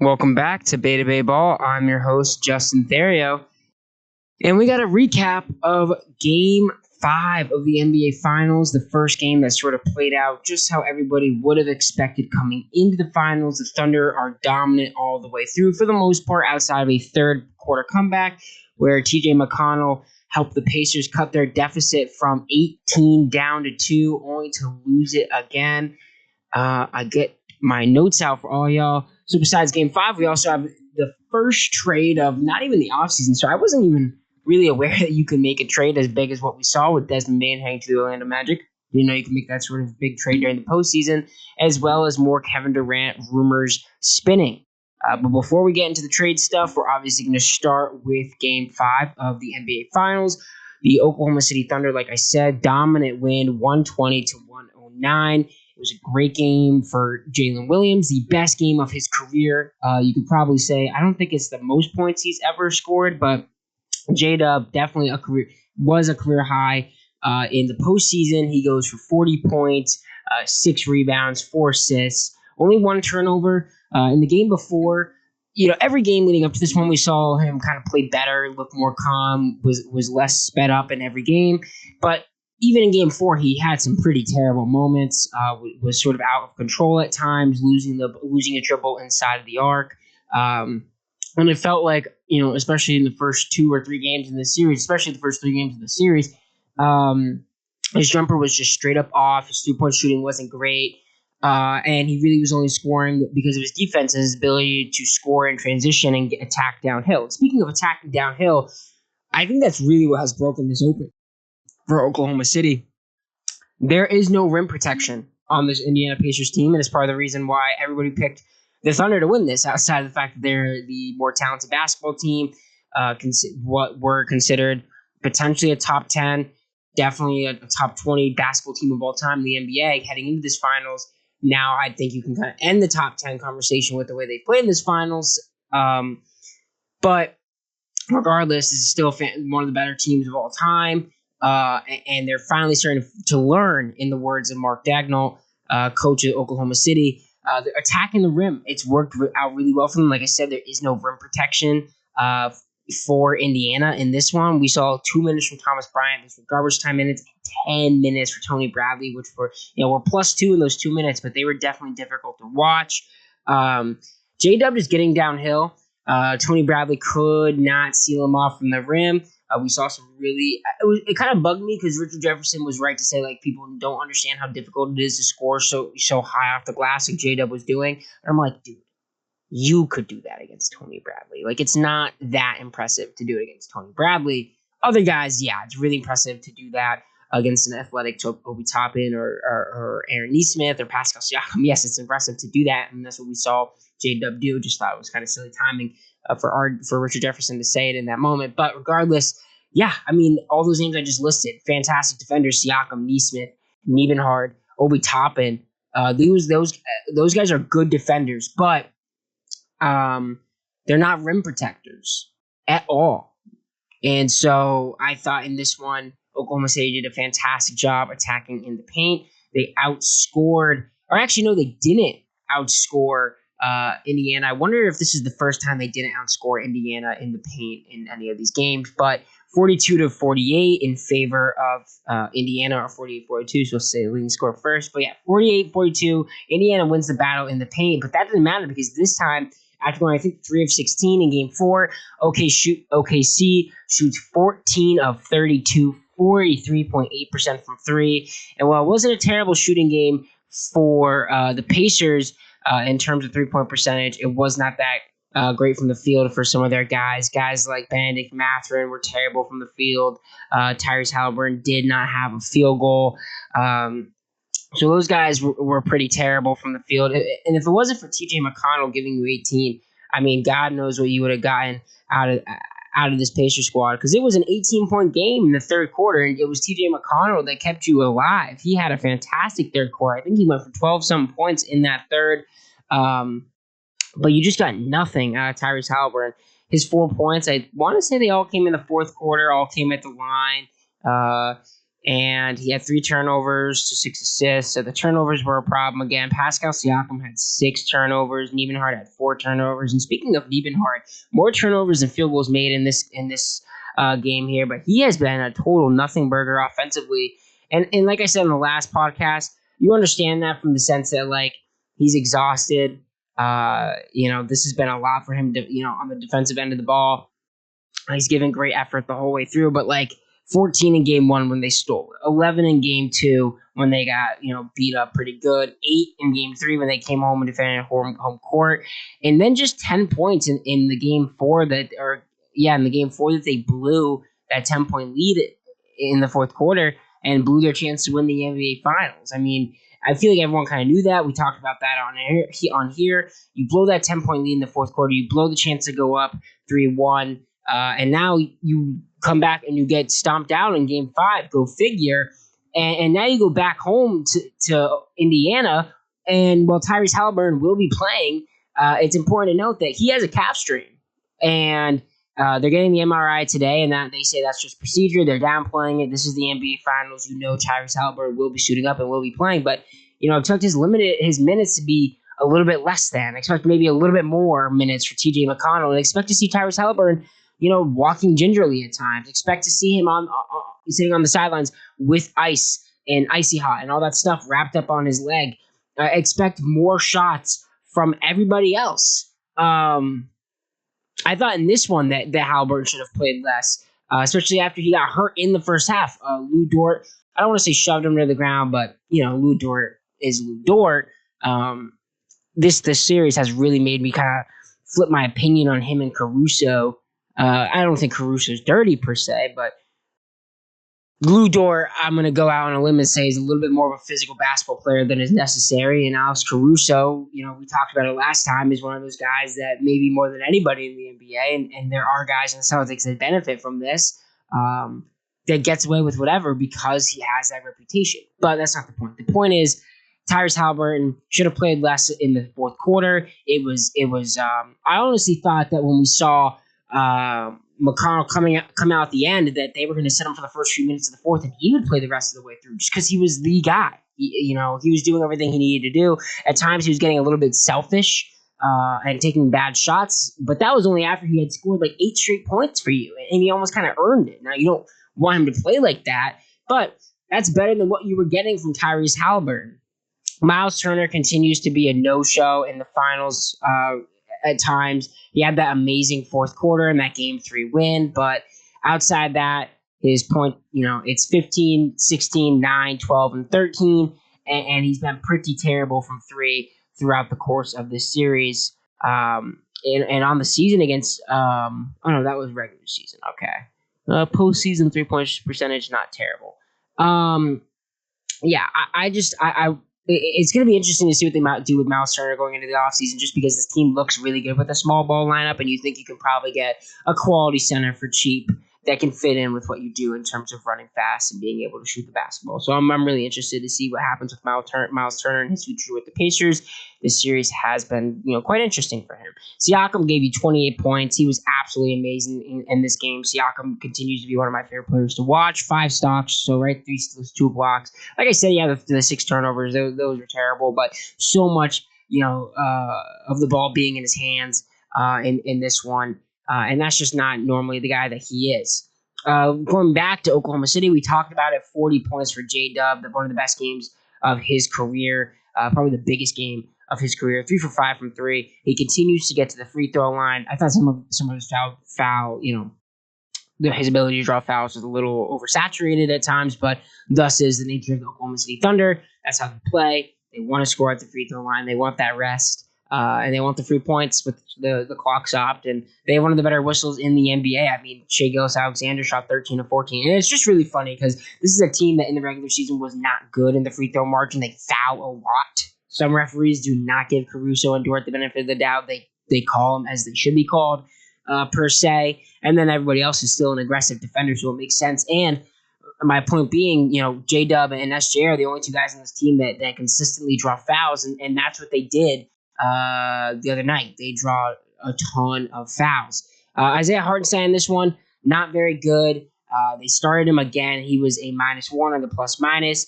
Welcome back to Beta Bay Ball. I'm your host, Justin Therio. And we got a recap of Game 5 of the NBA Finals, the first game that sort of played out just how everybody would have expected coming into the Finals. The Thunder are dominant all the way through, for the most part, outside of a third quarter comeback where TJ McConnell helped the Pacers cut their deficit from 18 down to 2, only to lose it again. I get my notes out for all y'all. So besides Game 5, we also have the first trade of not even the offseason. So I wasn't even really aware that you could make a trade as big as what we saw with Desmond Bane heading to the Orlando Magic. You know, you can make that sort of big trade during the postseason, as well as more Kevin Durant rumors spinning. But before we get into the trade stuff, we're obviously going to start with Game 5 of the NBA Finals. The Oklahoma City Thunder, like I said, dominant win, 120 to 109. It was a great game for Jalen Williams, the best game of his career. You could probably say, I don't think it's the most points he's ever scored, but J-Dub definitely was a career high in the postseason. He goes for 40 points, 6 rebounds, 4 assists, only 1 turnover. In the game before, every game leading up to this one, we saw him kind of play better, look more calm, was less sped up in every game. But even in Game 4, he had some pretty terrible moments. Was sort of out of control at times, losing a triple inside of the arc. And it felt like, especially in the first 2 or 3 games in the series, especially the first 3 games of the series, his jumper was just straight up off. His 3-point shooting wasn't great. And he really was only scoring because of his defense and his ability to score in transition and attack downhill. Speaking of attacking downhill, I think that's really what has broken this open for Oklahoma City. There is no rim protection on this Indiana Pacers team, and it's part of the reason why everybody picked the Thunder to win this, outside of the fact that they're the more talented basketball team, what were considered potentially a top 10, definitely a top 20 basketball team of all time in the NBA heading into this finals. Now I think you can kind of end the top 10 conversation with the way they played in this finals. But regardless, this is still one of the better teams of all time. And they're finally starting to learn, in the words of Mark Dagnall, coach at Oklahoma City. They're attacking the rim. It's worked out really well for them. Like I said, there is no rim protection for Indiana in this one. We saw 2 minutes from Thomas Bryant. Those were garbage time minutes. 10 minutes for Tony Bradley, which were +2 in those 2 minutes, but they were definitely difficult to watch. J-Dub is getting downhill. Tony Bradley could not seal him off from the rim. We saw some really. It kind of bugged me because Richard Jefferson was right to say, like, people don't understand how difficult it is to score so high off the glass like J-Dub was doing. And I'm like, dude, you could do that against Tony Bradley. Like, it's not that impressive to do it against Tony Bradley. Other guys, yeah, it's really impressive to do that against an athletic Obi Toppin or Aaron Nesmith or Pascal Siakam. Yes, it's impressive to do that, and that's what we saw J-Dub do. Just thought it was kind of silly timing for Richard Jefferson to say it in that moment. But regardless, yeah, I mean, all those names I just listed, fantastic defenders: Siakam, Nesmith, Nebenhard, Obi Toppin. Those guys are good defenders, but they're not rim protectors at all. And so I thought in this one, Oklahoma City did a fantastic job attacking in the paint. They outscored, or actually, no, they didn't outscore Indiana. I wonder if this is the first time they didn't outscore Indiana in the paint in any of these games, but 42-48 in favor of Indiana, or 48-42, so let's say the leading score first. But yeah, 48-42, Indiana wins the battle in the paint, but that didn't matter because this time, after going, I think, 3 of 16 in Game 4, OKC shoots 14 of 32, 43.8% from 3. And while it wasn't a terrible shooting game for the Pacers in terms of 3-point percentage, it was not that great from the field for some of their guys. Guys like Benedict Mathurin were terrible from the field. Tyrese Halliburton did not have a field goal. So those guys were pretty terrible from the field. And if it wasn't for TJ McConnell giving you 18, I mean, God knows what you would have gotten out of this Pacers squad, because it was an 18-point game in the third quarter, and it was TJ McConnell that kept you alive. He had a fantastic third quarter. I think he went for 12-some points in that third. But you just got nothing out of Tyrese Halliburton. His 4 points, I want to say they all came in the fourth quarter, all came at the line. and he had 3 turnovers to 6 assists. So the turnovers were a problem again. Pascal Siakam had 6 turnovers. Niebenhard had 4 turnovers. And speaking of Niebenhard, more turnovers than field goals made in this game here, but he has been a total nothing burger offensively. And like I said in the last podcast, you understand that from the sense that like he's exhausted. This has been a lot for him to, on the defensive end of the ball. He's given great effort the whole way through, but like 14 in game 1 when they stole it, 11 in game 2 when they got beat up pretty good, 8 in game 3 when they came home and defended home court, and then just 10 points in the game 4 that they blew that 10-point lead in the fourth quarter and blew their chance to win the NBA Finals. I mean, I feel like everyone kind of knew that. We talked about that on here. You blow that 10-point lead in the fourth quarter, you blow the chance to go up 3-1. And now you come back and you get stomped out in game 5, go figure. And now you go back home to Indiana. And while Tyrese Halliburton will be playing, it's important to note that he has a calf strain. And they're getting the MRI today, and that they say that's just procedure. They're downplaying it. This is the NBA Finals. Tyrese Halliburton will be suiting up and will be playing. But, expect his minutes to be a little bit less than. Expect maybe a little bit more minutes for TJ McConnell. And expect to see Tyrese Halliburton walking gingerly at times. Expect to see him sitting on the sidelines with ice and icy hot and all that stuff wrapped up on his leg. Expect more shots from everybody else. I thought in this one that Halliburton should have played less, especially after he got hurt in the first half. Lou Dort, I don't want to say shoved him to the ground, but Lou Dort is Lou Dort. This series has really made me kind of flip my opinion on him and Caruso. I don't think Caruso's dirty per se, but Lou Dort, I'm going to go out on a limb and say, is a little bit more of a physical basketball player than is necessary. And Alex Caruso, we talked about it last time, is one of those guys that maybe more than anybody in the NBA, and there are guys in the Celtics that benefit from this, that gets away with whatever because he has that reputation. But that's not the point. The point is, Tyrese Halliburton should have played less in the fourth quarter. It was. I honestly thought that when we saw McConnell come out at the end, that they were going to set him for the first few minutes of the fourth, and he would play the rest of the way through, just because he was the guy. He was doing everything he needed to do. At times, he was getting a little bit selfish and taking bad shots, but that was only after he had scored like 8 straight points for you, and he almost kind of earned it. Now, you don't want him to play like that, but that's better than what you were getting from Tyrese Halliburton. Miles Turner continues to be a no-show in the finals at times. He had that amazing fourth quarter and that game 3 win, but outside that, his point, it's 15, 16, 9, 12, and 13, and he's been pretty terrible from 3 throughout the course of this series. And on the season against, that was regular season. Okay. Postseason 3-point percentage, not terrible. It's going to be interesting to see what they might do with Miles Turner going into the offseason, just because this team looks really good with a small ball lineup, and you think you can probably get a quality center for cheap that can fit in with what you do in terms of running fast and being able to shoot the basketball. So I'm really interested to see what happens with Miles Turner and his future with the Pacers. This series has been, quite interesting for him. Siakam gave you 28 points. He was absolutely amazing in this game. Siakam continues to be one of my favorite players to watch. 5 stocks, so 3 steals, 2 blocks. Like I said, the 6 turnovers. Those were terrible, but so much, of the ball being in his hands in this one. And that's just not normally the guy that he is. Going back to Oklahoma City, we talked about it, 40 points for J-Dub, one of the best games of his career, probably the biggest game of his career, 3 for 5 from 3. He continues to get to the free throw line. I thought some of his foul, his ability to draw fouls was a little oversaturated at times, but thus is the nature of the Oklahoma City Thunder. That's how they play. They want to score at the free throw line. They want that rest. And they want the free points with the clock stopped, and they have one of the better whistles in the NBA. I mean, Shai Gilgeous-Alexander shot 13 of 14, and it's just really funny because this is a team that in the regular season was not good in the free throw margin. They foul a lot. Some referees do not give Caruso and Dort the benefit of the doubt. They call them as they should be called, per se, and then everybody else is still an aggressive defender, so it makes sense. And my point being, J-Dub and SJ are the only 2 guys on this team that consistently draw fouls, and that's what they did the other night. They draw a ton of fouls. Isaiah Hartenstein in this one, not very good. They started him again. He was a -1 on the plus minus.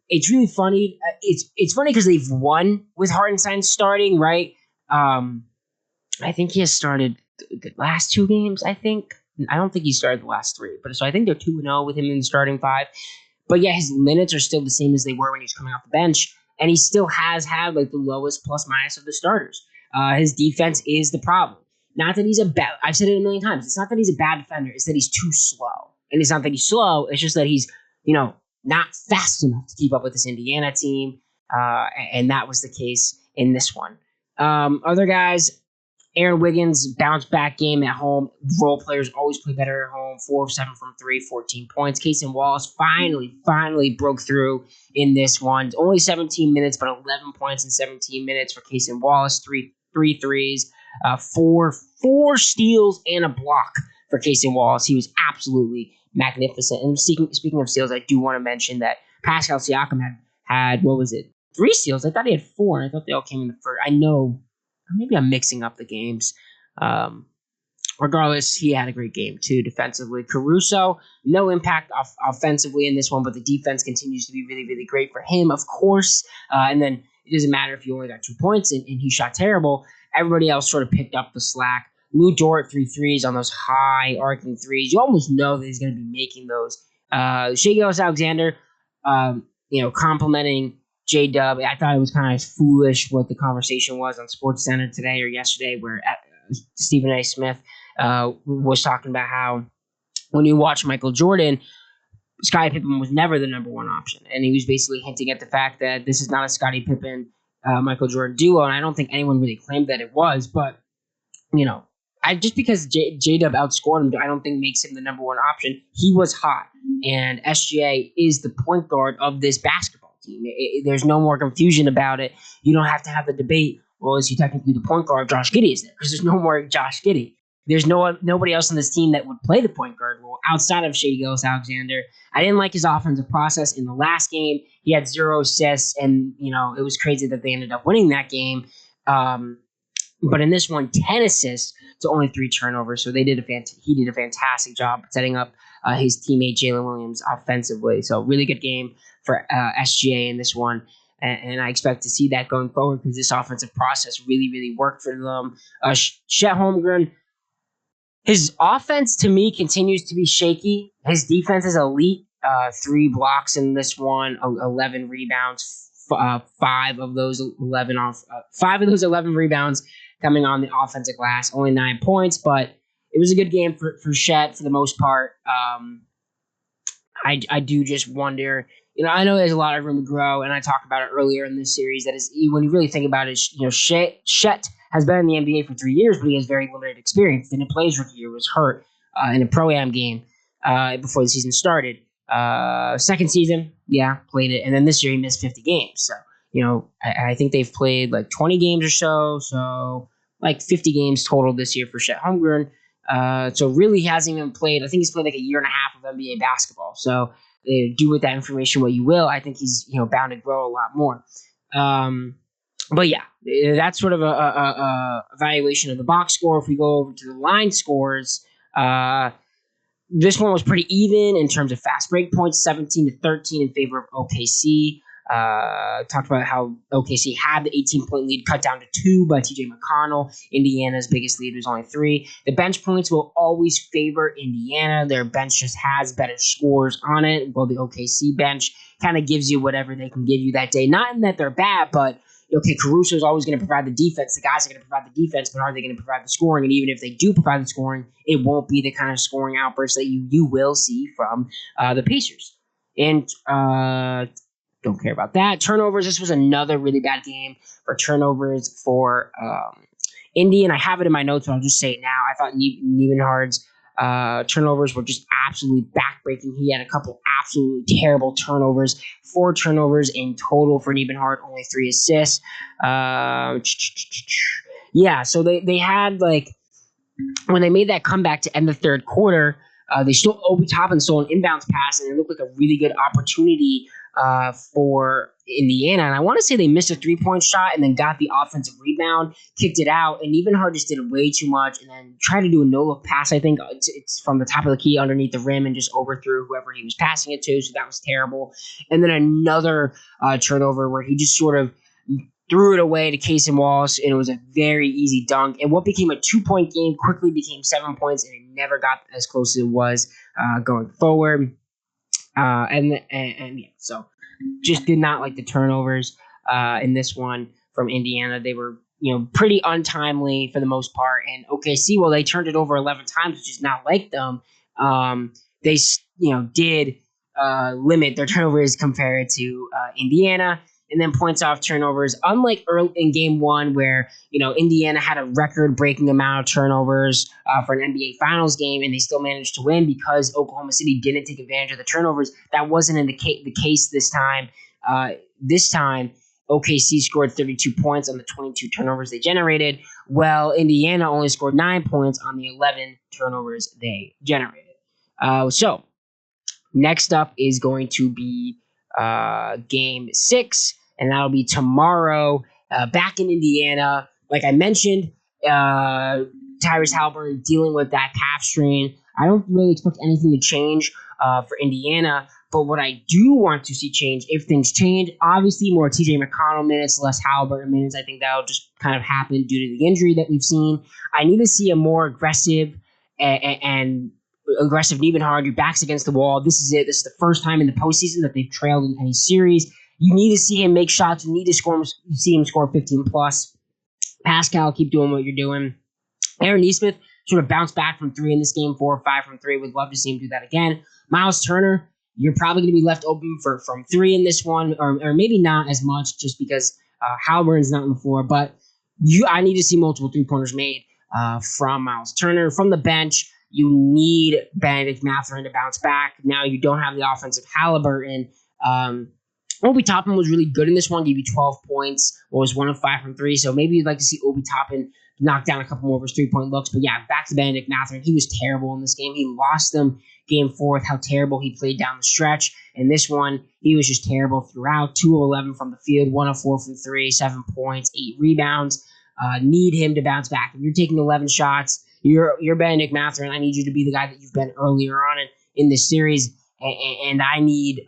It's really funny. It's funny because they've won with Hartenstein starting, right? I think he has started the last 2 games. I don't think he started the last 3, but so I think they're 2-0 with him in the starting 5. But yeah, his minutes are still the same as they were when he was coming off the bench, and he still has had like the lowest plus minus of the starters. His defense is the problem. Not that he's a bad. I've said it a million times. It's not that he's a bad defender. It's that he's too slow, and it's not that he's slow. It's just that he's not fast enough to keep up with this Indiana team, and that was the case in this one. Other guys. Aaron Wiggins, bounce back game at home. Role players always play better at home. 4 of 7 from 3, 14 points. Casey Wallace finally broke through in this one. Only 17 minutes, but 11 points in 17 minutes for Casey Wallace. Three threes, four steals, and a block for Casey Wallace. He was absolutely magnificent. And speaking of steals, I do want to mention that Pascal Siakam had 3 steals? I thought he had 4. I thought they all came in the first. I know. Maybe I'm mixing up the games. Regardless, he had a great game too defensively. Caruso, no impact offensively in this one, but the defense continues to be really, really great for him, of course. And then it doesn't matter if you only got 2 points and he shot terrible. Everybody else sort of picked up the slack. Lou Dort 3 threes on those high arcing threes. You almost know that he's going to be making those. Shai Gilgeous-Alexander, complimenting J-Dub. I thought it was kind of foolish what the conversation was on SportsCenter today or yesterday, where Stephen A. Smith was talking about how when you watch Michael Jordan, Scottie Pippen was never the number 1 option, and he was basically hinting at the fact that this is not a Scottie Pippen Michael Jordan duo, and I don't think anyone really claimed that it was, but just because J-Dub outscored him, I don't think makes him the number 1 option. He was hot, and SGA is the point guard of this basketball team. There's no more confusion about it. You don't have to have the debate, well, is he technically the point guard? Josh Giddey is there, because there's no more Josh Giddey. There's nobody else on this team that would play the point guard role outside of Shai Gilgeous-Alexander. I didn't like his offensive process in the last game. He had 0 assists, and it was crazy that they ended up winning that game. But in this one, 10 assists to only 3 turnovers. So he did a fantastic job setting up his teammate Jalen Williams offensively. So really good game for SGA in this one. And I expect to see that going forward because this offensive process really, really worked for them. Chet Holmgren, his offense to me continues to be shaky. His defense is elite. 3 blocks in this one, 11 rebounds. 5 of those 11 rebounds coming on the offensive glass. Only 9 points, but it was a good game for Chet for the most part. I do just wonder. I know there's a lot of room to grow, and I talked about it earlier in this series. That is, when you really think about it, Chet has been in the NBA for 3 years, but he has very limited experience. Didn't play his rookie year; was hurt in a pro-am game before the season started. Second season, played it, and then this year he missed 50 games. So I think they've played like 20 games or so like 50 games total this year for Chet Holmgren. So really he hasn't even played. I think he's played like a year and a half of NBA basketball. So do with that information what you will. I think he's bound to grow a lot more. But yeah, that's sort of a evaluation of the box score. If we go over to the line scores, this one was pretty even in terms of fast break points, 17-13 in favor of OKC. Talked about how OKC had the 18-point lead cut down to 2 by TJ McConnell. Indiana's biggest lead was only 3. The bench points will always favor Indiana. Their bench just has better scores on it, while the OKC bench kind of gives you whatever they can give you that day. Not in that they're bad, but Caruso is always going to provide the defense. The guys are going to provide the defense, but are they going to provide the scoring? And even if they do provide the scoring, it won't be the kind of scoring outburst that you will see from the Pacers. And don't care about that. Turnovers, this was another really bad game for turnovers for Indy, and I have it in my notes, but I'll just say it now. I thought Niebenhard's turnovers were just absolutely backbreaking. He had a couple absolutely terrible turnovers. 4 turnovers in total for Niebenhard, only 3 assists. So they had, like, when they made that comeback to end the third quarter, they stole Obi Toppin stole an inbounds pass, and it looked like a really good opportunity for Indiana. And I want to say they missed a 3-point shot and then got the offensive rebound, kicked it out, and even Hart just did way too much and then tried to do a no-look pass. I think it's from the top of the key underneath the rim and just overthrew whoever he was passing it to, so that was terrible. And then another turnover where he just sort of threw it away to Casey Wallace, and it was a very easy dunk. And what became a 2-point game quickly became 7 points, and it never got as close as it was going forward. So just did not like the turnovers in this one from Indiana. They were, pretty untimely for the most part. And OKC, well, they turned it over 11 times, which is not like them. They, did limit their turnovers compared to Indiana. And then points off turnovers, unlike early in game one where, Indiana had a record-breaking amount of turnovers for an NBA Finals game, and they still managed to win because Oklahoma City didn't take advantage of the turnovers. That wasn't in the case this time. This time, OKC scored 32 points on the 22 turnovers they generated, while Indiana only scored 9 points on the 11 turnovers they generated. So, next up is going to be game 6, and that'll be tomorrow back in Indiana. Like I mentioned, Tyrese Haliburton dealing with that calf strain. I don't really expect anything to change for Indiana, but what I do want to see change, if things change, obviously more TJ McConnell minutes, less Haliburton minutes. I think that'll just kind of happen due to the injury that we've seen. I need to see a more aggressive and aggressive Niebenhard. Your back's against the wall. This is it. This is the first time in the postseason that they've trailed in any series. You need to see him make shots. You need to see him score 15 plus. Pascal, keep doing what you're doing. Aaron Nesmith sort of bounced back from 3 in this game, 4 or 5 from 3. Would love to see him do that again. Miles Turner, you're probably going to be left open from 3 in this one, or maybe not as much just because Haliburton's not on the floor. But I need to see multiple 3-pointers made from Miles Turner. From the bench, you need Benedict Mathurin to bounce back. Now you don't have the offensive Haliburton. Obi Toppin was really good in this one, gave you 12 points, was 1 of 5 from 3. So maybe you'd like to see Obi Toppin knock down a couple more of his 3-point looks. But yeah, back to Benedict Mathurin. He was terrible in this game. He lost them game 4 with how terrible he played down the stretch. In this one, he was just terrible throughout. 2 of 11 from the field, 1 of 4 from 3, 7 points, 8 rebounds. Need him to bounce back. If you're taking 11 shots, you're Benedict Mathurin. I need you to be the guy that you've been earlier on in this series. And I need,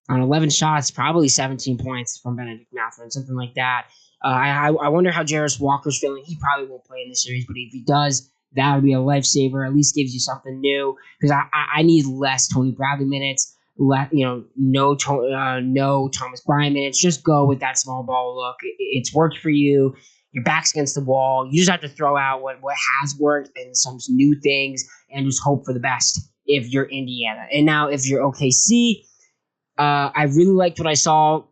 on 11 shots, probably 17 points from Benedict Mathurin, something like that. I wonder how Jarris Walker's feeling. He probably won't play in this series, but if he does, that would be a lifesaver. At least gives you something new, because I need less Tony Bradley minutes, no Thomas Bryant minutes. Just go with that small ball look. It's worked for you. Your back's against the wall. You just have to throw out what has worked and some new things and just hope for the best if you're Indiana. And now if you're OKC, I really liked what I saw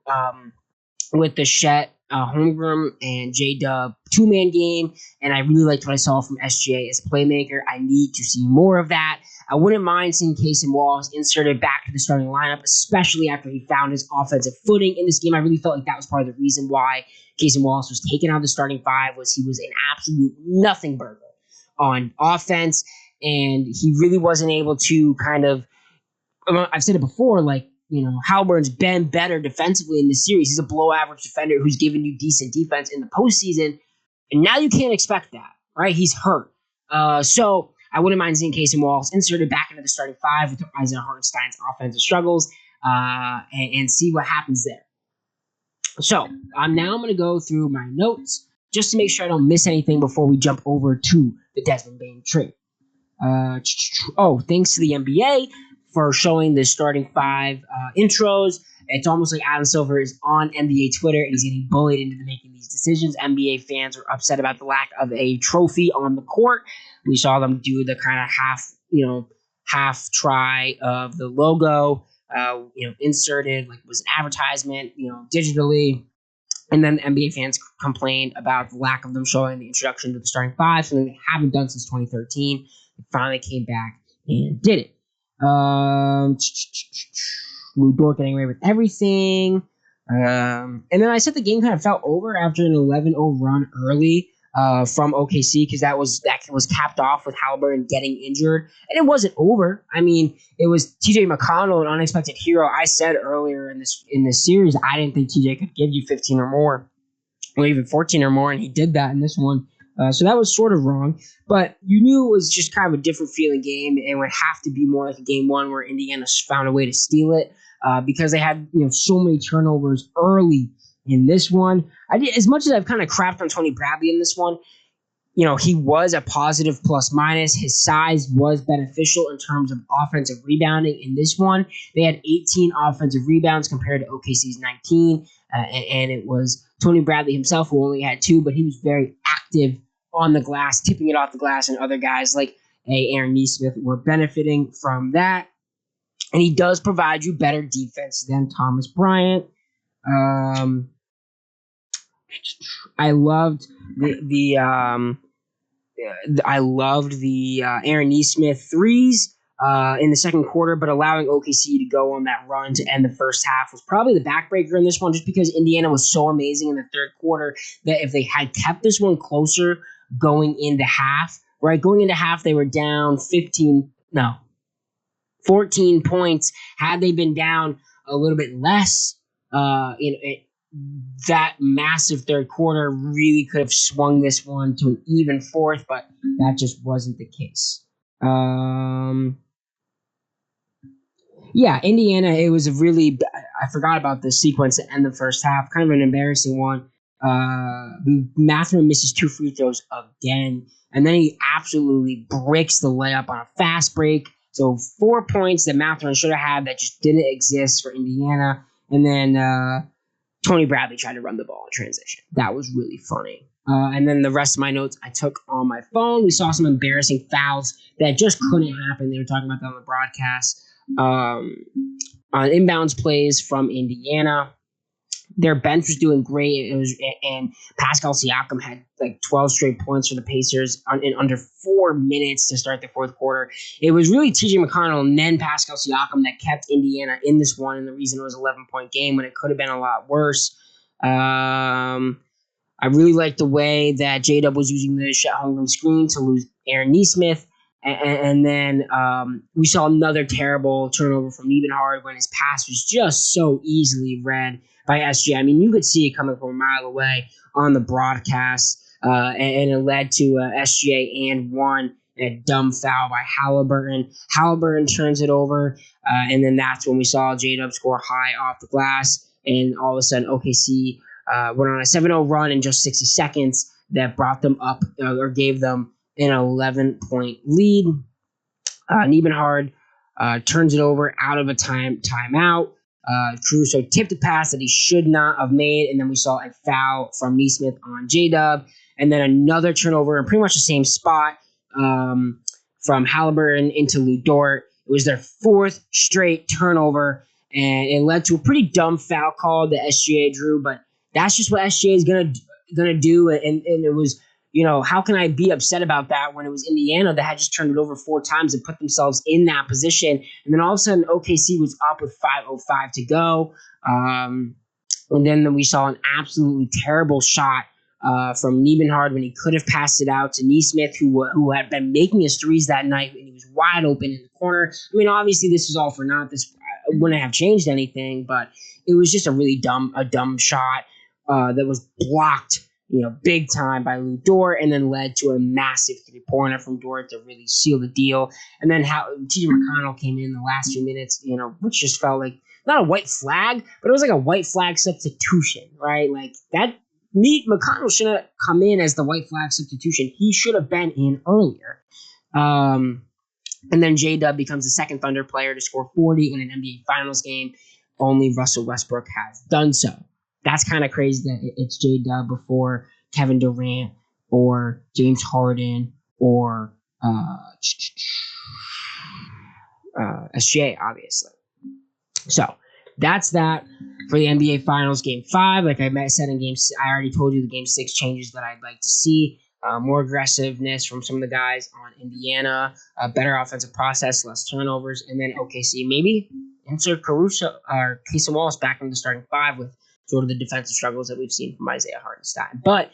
with the Shet, Holmgren, and J-Dub 2-man game, and I really liked what I saw from SGA as a playmaker. I need to see more of that. I wouldn't mind seeing Casey Wallace inserted back to the starting lineup, especially after he found his offensive footing in this game. I really felt like that was part of the reason why Casey Wallace was taken out of the starting 5, was he was an absolute nothing burger on offense, and he really wasn't able to kind of, I've said it before, Haliburton's been better defensively in this series. He's a below-average defender who's given you decent defense in the postseason, and now you can't expect that, right? He's hurt. So I wouldn't mind seeing Casey Wallace inserted back into the starting 5 with Isaiah Hartenstein's offensive struggles and see what happens there. So now I'm going to go through my notes just to make sure I don't miss anything before we jump over to the Desmond Bane trade. Thanks to the NBA for showing the starting 5 intros. It's almost like Adam Silver is on NBA Twitter and he's getting bullied into making these decisions. NBA fans are upset about the lack of a trophy on the court. We saw them do the kind of half try of the logo, inserted, like it was an advertisement, digitally. And then NBA fans complained about the lack of them showing the introduction to the starting 5, something they haven't done since 2013. They finally came back and did it. Lou Dort getting away with everything. And then I said the game kind of fell over after an 11-0 run early. from OKC, because that was capped off with Halliburton getting injured, and it wasn't over. I mean, it was TJ McConnell, an unexpected hero. I said earlier in this series, I didn't think TJ could give you 15 or more, or even 14 or more, and he did that in this one. So that was sort of wrong, but you knew it was just kind of a different feeling game, and would have to be more like a game one where Indiana found a way to steal it, because they had so many turnovers early in this one. As much as I've kind of crapped on Tony Bradley in this one, he was a positive plus minus. His size was beneficial in terms of offensive rebounding. In this one, they had 18 offensive rebounds compared to OKC's 19, and it was Tony Bradley himself who only had 2, but he was very active on the glass, tipping it off the glass, and other guys like Aaron Nesmith were benefiting from that. And he does provide you better defense than Thomas Bryant. I loved the Aaron Nesmith threes in the second quarter, but allowing OKC to go on that run to end the first half was probably the backbreaker in this one, just because Indiana was so amazing in the third quarter that if they had kept this one closer going into half, they were down 14 points. Had they been down a little bit less, that massive third quarter really could have swung this one to an even fourth, but that just wasn't the case. Indiana, it was I forgot about the sequence to end the first half. Kind of an embarrassing one. Mathurin misses 2 free throws again, and then he absolutely breaks the layup on a fast break. So 4 points that Mathurin should have had that just didn't exist for Indiana. And then Tony Bradley tried to run the ball in transition. That was really funny. And then the rest of my notes I took on my phone. We saw some embarrassing fouls that just couldn't happen. They were talking about that on the broadcast. On inbounds plays from Indiana. Their bench was doing great. And Pascal Siakam had like 12 straight points for the Pacers in under 4 minutes to start the fourth quarter. It was really TJ McConnell and then Pascal Siakam that kept Indiana in this one, and the reason it was an 11-point game when it could have been a lot worse. I really liked the way that J-Dub was using the Chet Holmgren screen to lose Aaron Nesmith. And then we saw another terrible turnover from Niebenhard when his pass was just so easily read by SGA. I mean, you could see it coming from a mile away on the broadcast, and it led to SGA and 1, and a dumb foul by Halliburton. Halliburton turns it over, and then that's when we saw J-Dub score high off the glass, and all of a sudden OKC went on a 7-0 run in just 60 seconds that brought them up, or gave them an 11-point lead. Niebenhard turns it over out of a timeout. Caruso tipped a pass that he should not have made, and then we saw a foul from Nesmith on J-Dub, and then another turnover in pretty much the same spot from Halliburton into Lou Dort. It was their 4th straight turnover, and it led to a pretty dumb foul call that SGA drew, but that's just what SGA is gonna do, and it was, how can I be upset about that when it was Indiana that had just turned it over 4 times and put themselves in that position? And then all of a sudden, OKC was up with 5:05 to go. And then we saw an absolutely terrible shot from Niebenhard when he could have passed it out to Nesmith, who had been making his threes that night, and he was wide open in the corner. I mean, obviously, this was all for naught. This wouldn't have changed anything, but it was just a really dumb shot that was blocked, big time by Lou Dort, and then led to a massive 3-pointer from Dort to really seal the deal. And then how TJ McConnell came in the last few minutes, which just felt like not a white flag, but it was like a white flag substitution, right? Like that. McConnell shouldn't have come in as the white flag substitution. He should have been in earlier. And then J-Dub becomes the second Thunder player to score 40 in an NBA Finals game. Only Russell Westbrook has done so. That's kind of crazy that it's J-Dub before Kevin Durant or James Harden or SGA, obviously. So that's that for the NBA Finals Game 5. Like I said in I already told you the Game 6 changes that I'd like to see. More aggressiveness from some of the guys on Indiana, better offensive process, less turnovers, and then OKC maybe insert Caruso or Casey Wallace back into the starting 5 with sort of the defensive struggles that we've seen from Isaiah Hartenstein. But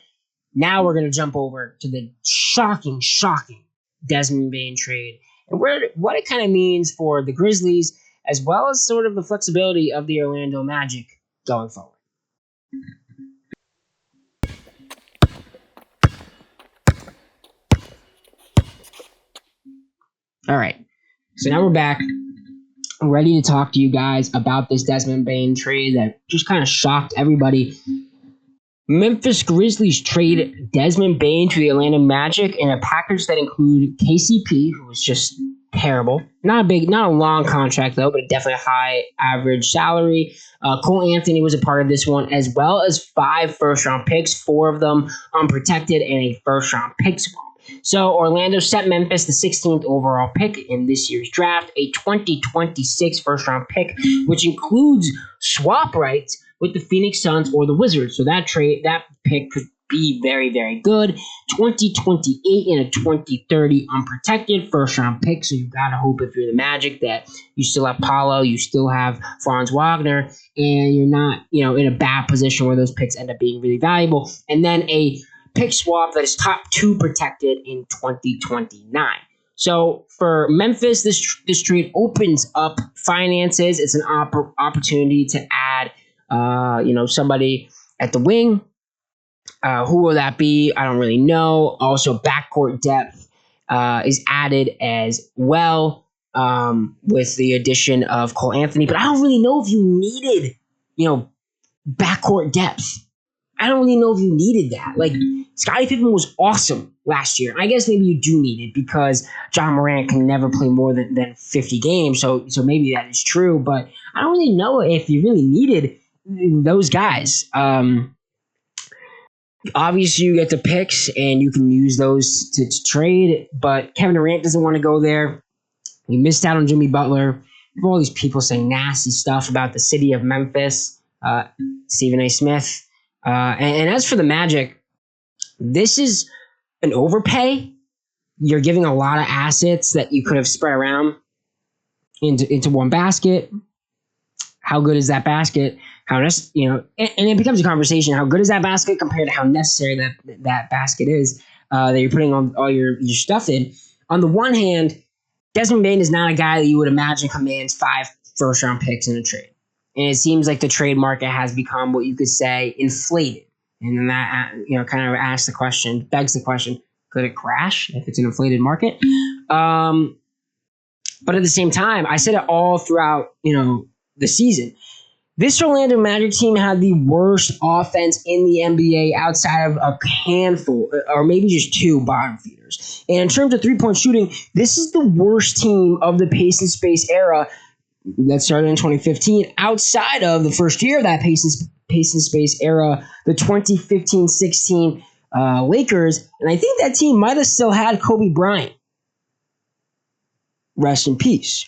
Now we're going to jump over to the shocking Desmond Bane trade and what it kind of means for the Grizzlies, as well as sort of the flexibility of the Orlando Magic going forward. All right, so now we're back. I'm ready to talk to you guys about this Desmond Bane trade that just kind of shocked everybody. Memphis Grizzlies trade Desmond Bane to the Atlanta Magic in a package that included KCP, who was just terrible. Not a long contract though, but definitely a high average salary. Cole Anthony was a part of this one, as well as 5 first-round picks, 4 of them unprotected, and a first-round pick swap. So Orlando sent Memphis the 16th overall pick in this year's draft, a 2026 first-round pick, which includes swap rights with the Phoenix Suns or the Wizards. So that pick could be very, very good. 2028 and a 2030 unprotected first-round pick. So you got to hope if you're the Magic that you still have Paolo, you still have Franz Wagner, and you're not, in a bad position where those picks end up being really valuable. And then a pick swap that is top 2 protected in 2029. So for Memphis, this trade opens up finances. It's an opportunity to add, somebody at the wing. Who will that be? I don't really know. Also, backcourt depth is added as well with the addition of Cole Anthony. But I don't really know if you needed, backcourt depth. I don't really know if you needed that. Like, Scottie Pippen was awesome last year. I guess maybe you do need it because John Morant can never play more than 50 games. So maybe that is true. But I don't really know if you really needed those guys. Obviously, you get the picks and you can use those to trade. But Kevin Durant doesn't want to go there. You missed out on Jimmy Butler. All these people saying nasty stuff about the city of Memphis. Stephen A. Smith. And as for the Magic, this is an overpay. You're giving a lot of assets that you could have spread around into one basket. How good is that basket? And it becomes a conversation. How good is that basket compared to how necessary that basket is that you're putting all your stuff in? On the one hand, Desmond Bane is not a guy that you would imagine commands 5 first-round picks in a trade. And it seems like the trade market has become what you could say inflated. And then that, kind of begs the question, could it crash if it's an inflated market? But at the same time, I said it all throughout, the season. This Orlando Magic team had the worst offense in the NBA outside of a handful, or maybe just 2 bottom feeders. And in terms of three-point shooting, this is the worst team of the pace and space era that started in 2015, outside of the first year of that pace and space era, the 2015-16 Lakers. And I think that team might have still had Kobe Bryant. Rest in peace.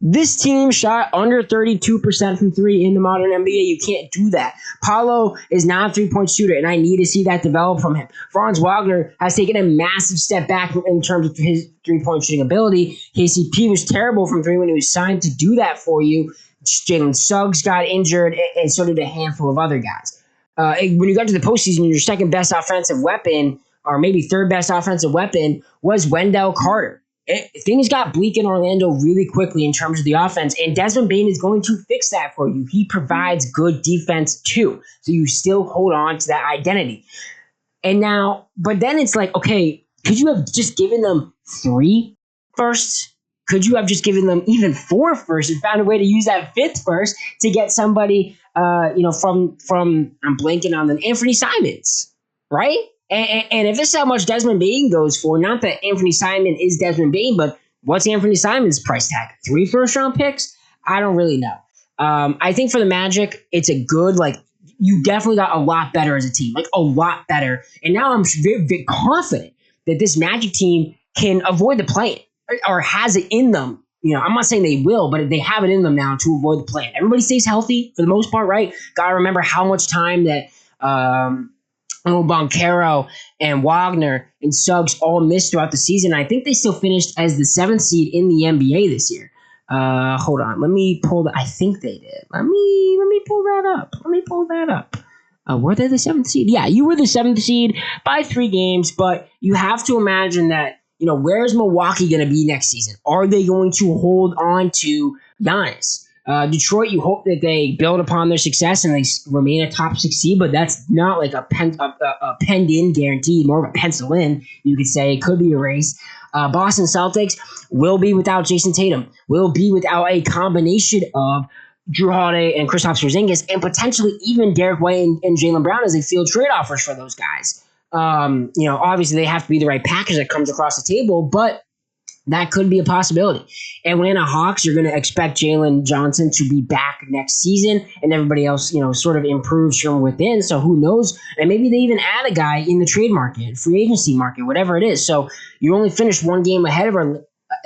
This team shot under 32% from 3 in the modern NBA. You can't do that. Paolo is not a three-point shooter, and I need to see that develop from him. Franz Wagner has taken a massive step back in terms of his three-point shooting ability. KCP was terrible from 3 when he was signed to do that for you. Jalen Suggs got injured, and so did a handful of other guys. When you got to the postseason, your second best offensive weapon, or maybe third best offensive weapon, was Wendell Carter. Things got bleak in Orlando really quickly in terms of the offense, and Desmond Bane is going to fix that for you. He provides good defense too, so you still hold on to that identity. And now, but then it's like, okay, could you have just given them 3 firsts? Could you have just given them even 4 firsts and found a way to use that 5th first to get somebody, from I'm blanking on them, Anthony Simons, right? And if this is how much Desmond Bane goes for, not that Anthony Simon is Desmond Bane, but what's Anthony Simon's price tag? 3 first-round picks? I don't really know. I think for the Magic, it's a good, you definitely got a lot better as a team, a lot better. And now I'm very, very confident that this Magic team can avoid the play-in or has it in them. I'm not saying they will, but they have it in them now to avoid the play-in. Everybody stays healthy for the most part, right? Got to remember how much time that Boncaro and Wagner and Suggs all missed throughout the season. I think they still finished as the 7th seed in the NBA this year. Hold on. Let me pull that. I think they did. Let me pull that up. Were they the 7th seed? Yeah, you were the 7th seed by 3 games, but you have to imagine that, where's Milwaukee going to be next season? Are they going to hold on to Giannis? Detroit, you hope that they build upon their success and they remain a top 6 seed, but that's not like a penned in guarantee, more of a pencil in, you could say. It could be a race. Boston Celtics will be without Jason Tatum, will be without a combination of Drew Holiday and Kristaps Porzingis, and potentially even Derek White and Jaylen Brown as they field trade offers for those guys. Obviously they have to be the right package that comes across the table, but that could be a possibility. Atlanta Hawks, you're going to expect Jalen Johnson to be back next season, and everybody else, sort of improves from within. So who knows? And maybe they even add a guy in the trade market, free agency market, whatever it is. So you only finished 1 game ahead of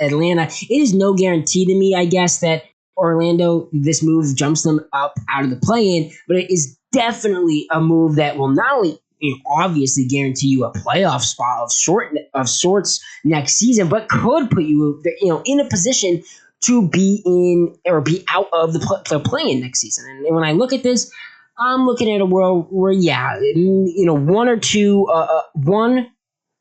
Atlanta. It is no guarantee to me, I guess, that Orlando, this move jumps them up out of the play-in, but it is definitely a move that will not only obviously guarantee you a playoff spot of sorts next season, but could put you in a position to be in or be out of the play-in next season. And when I look at this, I'm looking at a world where one or two, one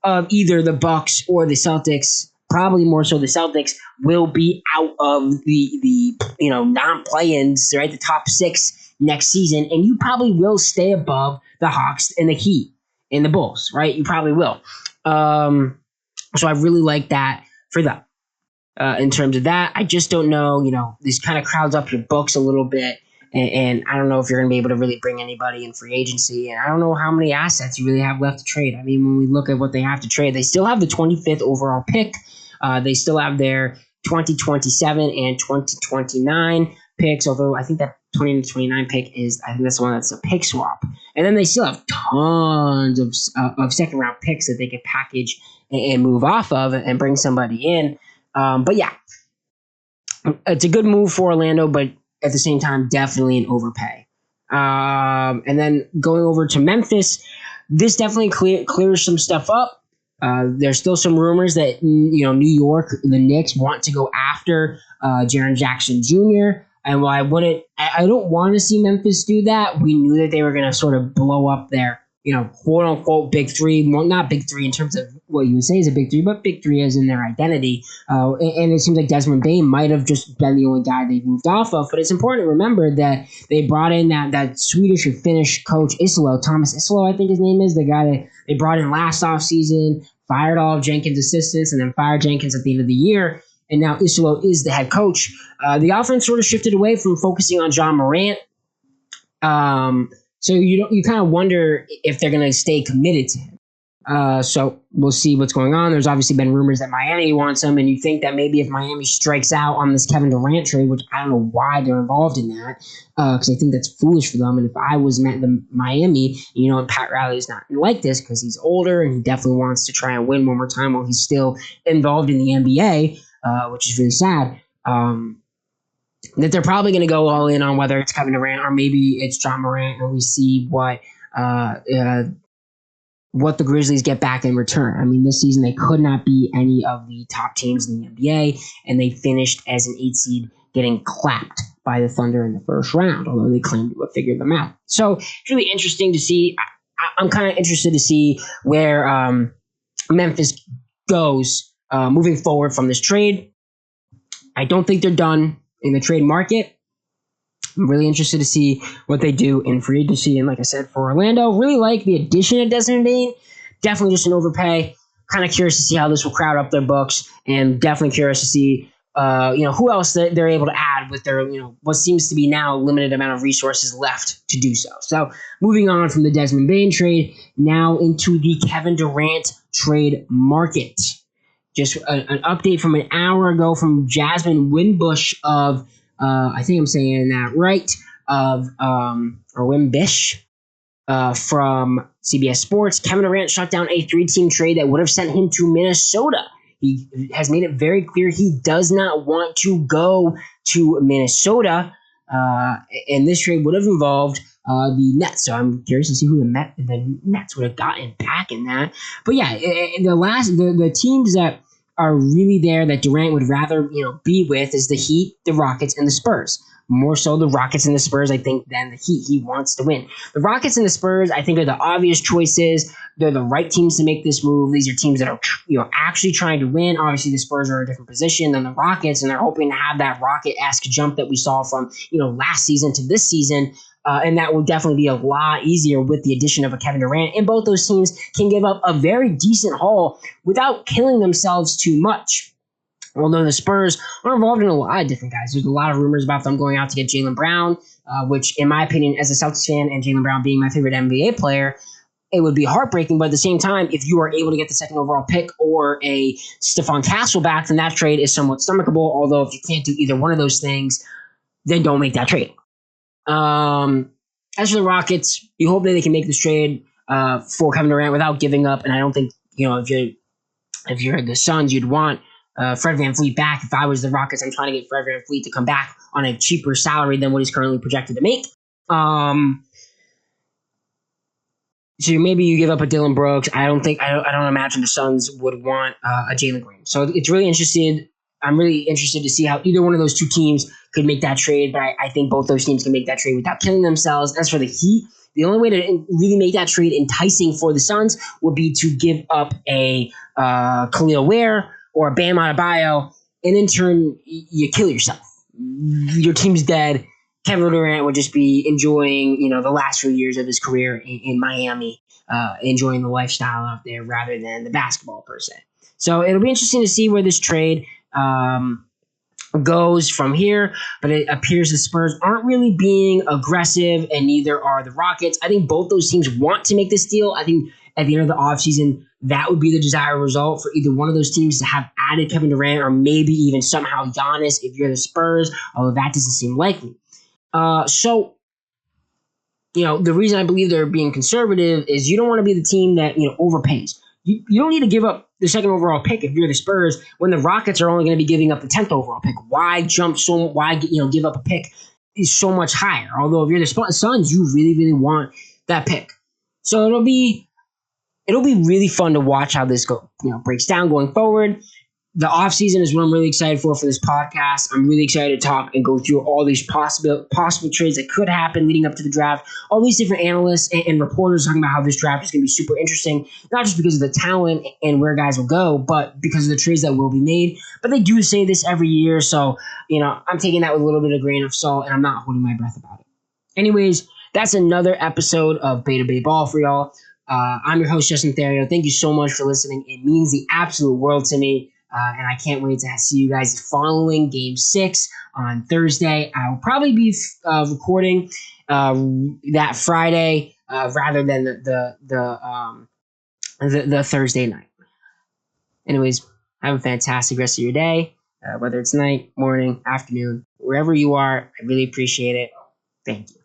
of either the Bucks or the Celtics, probably more so the Celtics, will be out of the non-play-ins, right? The top 6 next season, and you probably will stay above the Hawks and the Heat and the Bulls, right? You probably will. So I really like that for them. In terms of that, I just don't know. This kind of crowds up your books a little bit, and I don't know if you're going to be able to really bring anybody in free agency, and I don't know how many assets you really have left to trade. I mean, when we look at what they have to trade, they still have the 25th overall pick. They still have their 2027 and 2029 picks, although I think that 2029 pick I think that's the one that's a pick swap. And then they still have tons of second round picks that they could package and move off of and bring somebody in. But yeah, it's a good move for Orlando, but at the same time, definitely an overpay. And then going over to Memphis, this definitely clears some stuff up. There's still some rumors that New York, the Knicks, want to go after Jaren Jackson Jr. And while I don't want to see Memphis do that. We knew that they were going to sort of blow up their quote unquote big 3. Well, not big 3 in terms of what you would say is a big 3, but big 3 as in their identity. And it seems like Desmond Bane might have just been the only guy they moved off of. But it's important to remember that they brought in that Swedish or Finnish coach Thomas Isolo, I think his name is, the guy that they brought in last offseason, fired all of Jenkins' assistants, and then fired Jenkins at the end of the year. And now Isolo is the head coach. The offense sort of shifted away from focusing on John Morant. So you kind of wonder if they're going to stay committed to him. So we'll see what's going on. There's obviously been rumors that Miami wants him, and you think that maybe if Miami strikes out on this Kevin Durant trade, which I don't know why they're involved in that, because I think that's foolish for them. And if I was the Miami, Pat Riley's not like this because he's older and he definitely wants to try and win one more time while he's still involved in the NBA, which is really sad. That they're probably going to go all in on whether it's Kevin Durant or maybe it's John Morant, and we see what the Grizzlies get back in return. I mean, this season they could not beat any of the top teams in the NBA, and they finished as an 8 seed, getting clapped by the Thunder in the first round, although they claimed to have figured them out. So it's really interesting to see. I'm kind of interested to see where Memphis goes moving forward from this trade. I don't think they're done in the trade market. I'm really interested to see what they do in free agency. And like I said, for Orlando, really like the addition of Desmond Bane. Definitely just an overpay. Kind of curious to see how this will crowd up their books, and definitely curious to see who else they're able to add with their what seems to be now a limited amount of resources left to do so. So moving on from the Desmond Bane trade, now into the Kevin Durant trade market. Just an update from an hour ago from Jasmine Winbush of, I think I'm saying that right, or Wimbish from CBS Sports. Kevin Durant shut down a 3-team trade that would have sent him to Minnesota. He has made it very clear he does not want to go to Minnesota, and this trade would have involved the Nets. So I'm curious to see who the Nets would have gotten back in that. But yeah, the teams that are really there that Durant would rather be with is the Heat, the Rockets, and the Spurs. more so the Rockets and the Spurs, I think, than the Heat. He wants to win. The Rockets and the Spurs, I think, are the obvious choices. They're the right teams to make this move. These are teams that are actually trying to win. Obviously, the Spurs are in a different position than the Rockets, and they're hoping to have that Rocket-esque jump that we saw from last season to this season. And that will definitely be a lot easier with the addition of a Kevin Durant. And both those teams can give up a very decent haul without killing themselves too much. Although the Spurs are involved in a lot of different guys. There's a lot of rumors about them going out to get Jaylen Brown, which, in my opinion, as a Celtics fan and Jaylen Brown being my favorite NBA player, it would be heartbreaking. But at the same time, if you are able to get the second overall pick or a Stephon Castle back, then that trade is somewhat stomachable. Although if you can't do either one of those things, then don't make that trade. As for the Rockets, you hope that they can make this trade for Kevin Durant without giving up. And I don't think if you're the Suns, you'd want Fred VanVleet back. If I was the Rockets, I'm trying to get Fred VanVleet to come back on a cheaper salary than what he's currently projected to make. So maybe you give up a Dylan Brooks. I don't imagine the Suns would want a Jalen Green. So it's really interesting. I'm really interested to see how either one of those two teams could make that trade, but I think both those teams can make that trade without killing themselves. As for the Heat, the only way to really make that trade enticing for the Suns would be to give up a Khalil Ware or a Bam Adebayo, and in turn, you kill yourself. Your team's dead. Kevin Durant would just be enjoying, the last few years of his career in Miami, enjoying the lifestyle out there rather than the basketball per se. So it'll be interesting to see where this trade goes from here, but it appears the Spurs aren't really being aggressive, and neither are the Rockets. I think both those teams want to make this deal. I think at the end of the offseason, that would be the desired result for either one of those teams to have added Kevin Durant or maybe even somehow Giannis if you're the Spurs, although that doesn't seem likely. So the reason I believe they're being conservative is you don't want to be the team that, overpays. You don't need to give up the second overall pick if you're the Spurs when the Rockets are only going to be giving up the 10th overall pick. Why give up a pick is so much higher? Although if you're the Suns, you really, really want that pick. So it'll be really fun to watch how this breaks down going forward. The offseason is what I'm really excited for this podcast. I'm really excited to talk and go through all these possible trades that could happen leading up to the draft. All these different analysts and reporters talking about how this draft is going to be super interesting, not just because of the talent and where guys will go, but because of the trades that will be made. But they do say this every year, so I'm taking that with a little bit of grain of salt, and I'm not holding my breath about it. Anyways, that's another episode of Beta Bay Ball for y'all. I'm your host, Justin Therio. Thank you so much for listening. It means the absolute world to me. And I can't wait to see you guys following Game 6 on Thursday. I will probably be recording that Friday rather than the Thursday night. Anyways, have a fantastic rest of your day, whether it's night, morning, afternoon, wherever you are. I really appreciate it. Thank you.